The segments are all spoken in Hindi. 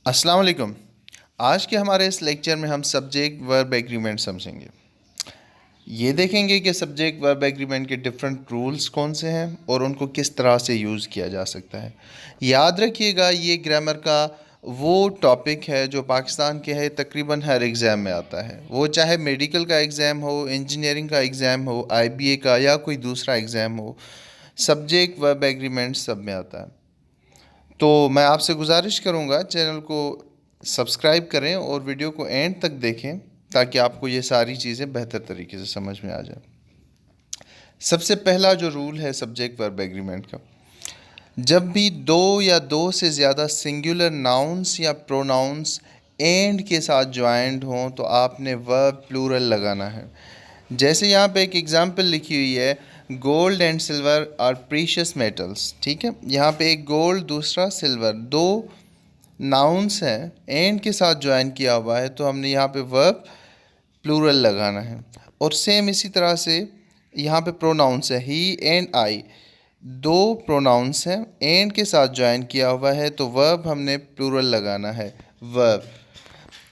अस्सलाम वालेकुम। आज के हमारे इस लेक्चर में हम सब्जेक्ट वर्ब एग्रीमेंट समझेंगे। ये देखेंगे कि सब्जेक्ट वर्ब एग्रीमेंट के डिफरेंट रूल्स कौन से हैं और उनको किस तरह से यूज़ किया जा सकता है। याद रखिएगा, ये ग्रामर का वो टॉपिक है जो पाकिस्तान के है तकरीबन हर एग्ज़ाम में आता है, वो चाहे मेडिकल का एग्ज़ाम हो, इंजीनियरिंग का एग्ज़ाम हो, आईबीए का या कोई दूसरा एग्ज़ाम हो। सब्जेक्ट वर्ब एग्रीमेंट सब में आता है। तो मैं आपसे गुजारिश करूँगा, चैनल को सब्सक्राइब करें और वीडियो को एंड तक देखें ताकि आपको ये सारी चीज़ें बेहतर तरीके से समझ में आ जाए। सबसे पहला जो रूल है सब्जेक्ट वर्ब एग्रीमेंट का, जब भी दो या दो से ज़्यादा सिंगुलर नाउन्स या प्रोनाउंस एंड के साथ ज्वाइंट हों तो आपने वर्ब प्लूरल लगाना है। जैसे यहाँ पे एक एग्जांपल लिखी हुई है, gold and silver are precious metals. ठीक है, यहाँ पे एक गोल्ड दूसरा सिल्वर, दो नाउन्स हैं एंड के साथ ज्वाइन किया हुआ है, तो हमने यहाँ पे वर्ब प्लूरल लगाना है। और सेम इसी तरह से यहाँ पे प्रोनाउंस है, ही एंड आई, दो प्रोनाउंस हैं एंड के साथ ज्वाइन किया हुआ है, तो वर्ब हमने प्लूरल लगाना है, वर्ब।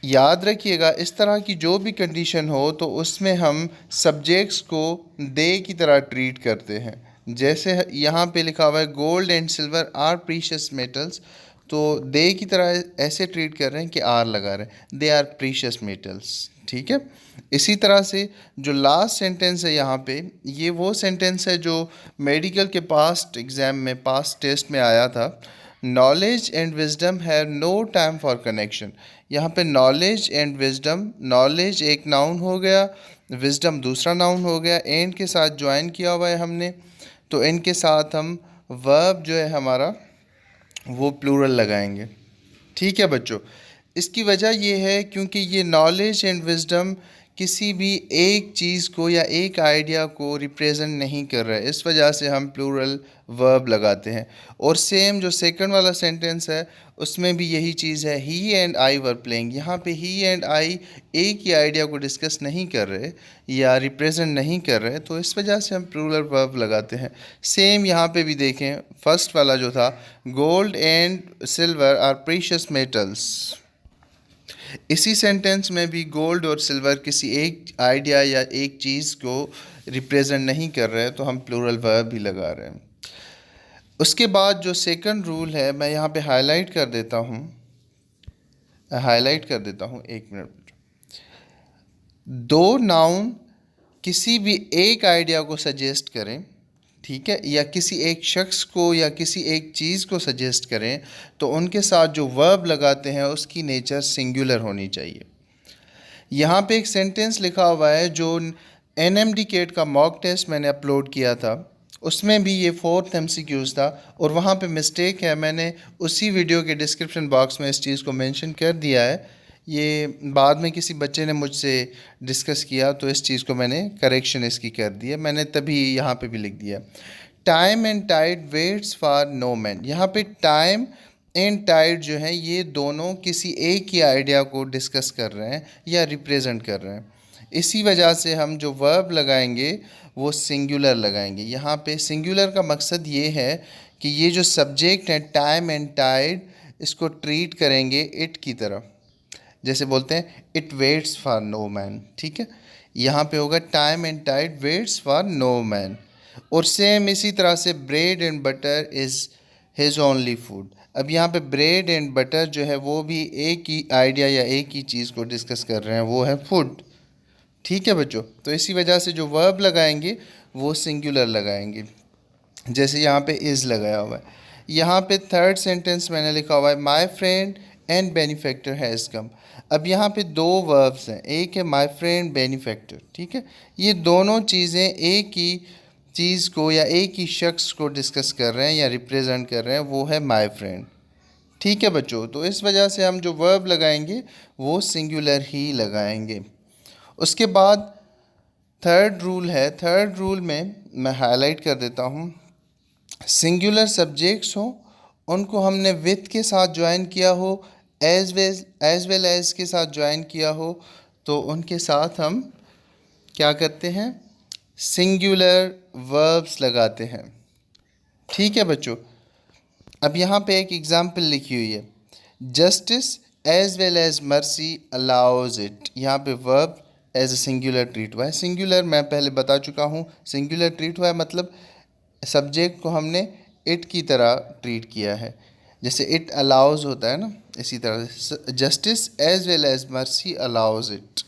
याद रखिएगा, इस तरह की जो भी कंडीशन हो तो उसमें हम सब्जेक्ट्स को दे की तरह ट्रीट करते हैं। जैसे यहाँ पे लिखा हुआ है gold and silver are precious metals, तो दे की तरह ऐसे ट्रीट कर रहे हैं कि आर लगा रहे हैं, दे आर प्रीशियस मेटल्स। ठीक है, इसी तरह से जो लास्ट सेंटेंस है यहाँ पे, ये वो सेंटेंस है जो मेडिकल के पास्ट एग्ज़ाम में, पास्ट टेस्ट में आया था। Knowledge and wisdom have no time for connection. यहाँ पे नॉलेज एंड विजडम, नॉलेज एक नाउन हो गया, विजडम दूसरा नाउन हो गया, एंड के साथ ज्वाइन किया हुआ है हमने, तो इनके साथ हम वर्ब जो है हमारा वो प्लूरल लगाएंगे। ठीक है बच्चों, इसकी वजह ये है क्योंकि ये नॉलेज एंड विजडम किसी भी एक चीज़ को या एक आइडिया को रिप्रेजेंट नहीं कर रहा है, इस वजह से हम प्लूरल वर्ब लगाते हैं। और सेम जो सेकंड वाला सेंटेंस है उसमें भी यही चीज़ है, ही एंड आई वर प्लेइंग। यहाँ पे ही एंड आई एक ही आइडिया को डिस्कस नहीं कर रहे या रिप्रेजेंट नहीं कर रहे, तो इस वजह से हम प्लूरल वर्ब लगाते हैं। सेम यहाँ पे भी देखें, फर्स्ट वाला जो था, gold and silver are precious metals, इसी सेंटेंस में भी गोल्ड और सिल्वर किसी एक आइडिया या एक चीज़ को रिप्रेजेंट नहीं कर रहे हैं, तो हम प्लूरल वर्ब भी लगा रहे हैं। उसके बाद जो सेकंड रूल है, मैं यहाँ पे हाईलाइट कर देता हूँ, एक मिनट। दो नाउन किसी भी एक आइडिया को सजेस्ट करें, ठीक है, या किसी एक शख्स को या किसी एक चीज़ को सजेस्ट करें, तो उनके साथ जो वर्ब लगाते हैं उसकी नेचर सिंगुलर होनी चाहिए। यहाँ पे एक सेंटेंस लिखा हुआ है जो एनएमडी केट का मॉक टेस्ट मैंने अपलोड किया था, उसमें भी ये 4th MCQs था, और वहाँ पे मिस्टेक है, मैंने उसी वीडियो के डिस्क्रिप्शन बॉक्स में इस चीज़ को मेंशन कर दिया है। ये बाद में किसी बच्चे ने मुझसे डिस्कस किया तो इस चीज़ को मैंने करेक्शन इसकी कर दी है, मैंने तभी यहाँ पे भी लिख दिया, time and tide waits for no man. यहाँ पे टाइम एंड टाइड जो है ये दोनों किसी एक ही आइडिया को डिस्कस कर रहे हैं या रिप्रेजेंट कर रहे हैं, इसी वजह से हम जो वर्ब लगाएंगे वो सिंगुलर लगाएंगे। यहाँ पे सिंगुलर का मकसद ये है कि ये जो सब्जेक्ट है टाइम एंड टाइड, इसको ट्रीट करेंगे इट की तरह, जैसे बोलते हैं it waits for no man. ठीक है, यहाँ पे होगा time and tide waits for no man. और सेम इसी तरह से bread and butter is his only food. अब यहाँ पे ब्रेड एंड बटर जो है वो भी एक ही आइडिया या एक ही चीज़ को डिस्कस कर रहे हैं, वो है फूड। ठीक है बच्चों, तो इसी वजह से जो वर्ब लगाएंगे वो सिंगुलर लगाएंगे, जैसे यहाँ पे इज़ लगाया हुआ है। यहाँ पे थर्ड सेंटेंस मैंने लिखा हुआ है, my friend and benefactor has come. अब यहाँ पे दो वर्ब्स हैं, एक है माई फ्रेंड, बेनिफैक्टर। ठीक है, ये दोनों चीज़ें एक ही चीज़ को या एक ही शख्स को डिस्कस कर रहे हैं या रिप्रेजेंट कर रहे हैं, वो है माई फ्रेंड। ठीक है बच्चों, तो इस वजह से हम जो वर्ब लगाएंगे वो सिंगुलर ही लगाएंगे। उसके बाद थर्ड रूल है, थर्ड रूल में मैं हाईलाइट कर देता हूँ, सिंगुलर सब्जेक्ट्स हो उनको हमने विथ के साथ ज्वाइन किया हो, एज वेल एज के साथ ज्वाइन किया हो, तो उनके साथ हम क्या करते हैं, सिंगुलर वर्ब्स लगाते हैं। ठीक है बच्चों, अब यहाँ पे एक एग्ज़ाम्पल लिखी हुई है, justice as well as mercy allows it, यहाँ पे verb as a singular treat हुआ है। सिंगुलर मैं पहले बता चुका हूँ, सिंगुलर ट्रीट हुआ है मतलब सब्जेक्ट को हमने इट की तरह ट्रीट किया है, जैसे इट अलाउज होता है ना, इसी तरह justice as well as mercy allows it.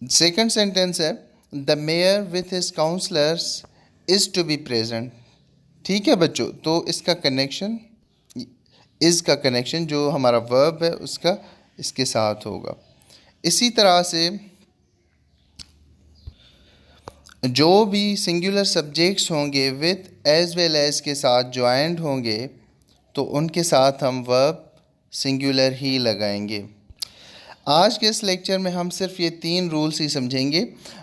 Second sentence है the mayor with his counsellors is to be present. ठीक है बच्चों, तो इसका कनेक्शन, इज़ का कनेक्शन जो हमारा वर्ब है उसका इसके साथ होगा। इसी तरह से जो भी सिंगुलर सब्जेक्ट्स होंगे विथ एज वेल एज के साथ ज्वाइंट होंगे तो उनके साथ हम वर्ब सिंगुलर ही लगाएंगे। आज के इस लेक्चर में हम सिर्फ ये 3 रूल्स ही समझेंगे,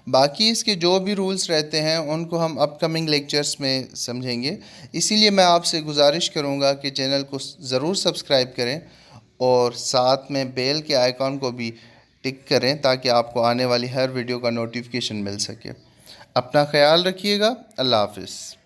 बाकी इसके जो भी रूल्स रहते हैं उनको हम अपकमिंग लेक्चर्स में समझेंगे। इसीलिए मैं आपसे गुजारिश करूँगा कि चैनल को ज़रूर सब्सक्राइब करें और साथ में बेल के आइकॉन को भी टिक करें ताकि आपको आने वाली हर वीडियो का नोटिफिकेशन मिल सके। अपना ख्याल रखिएगा। अल्लाह हाफ़िज़।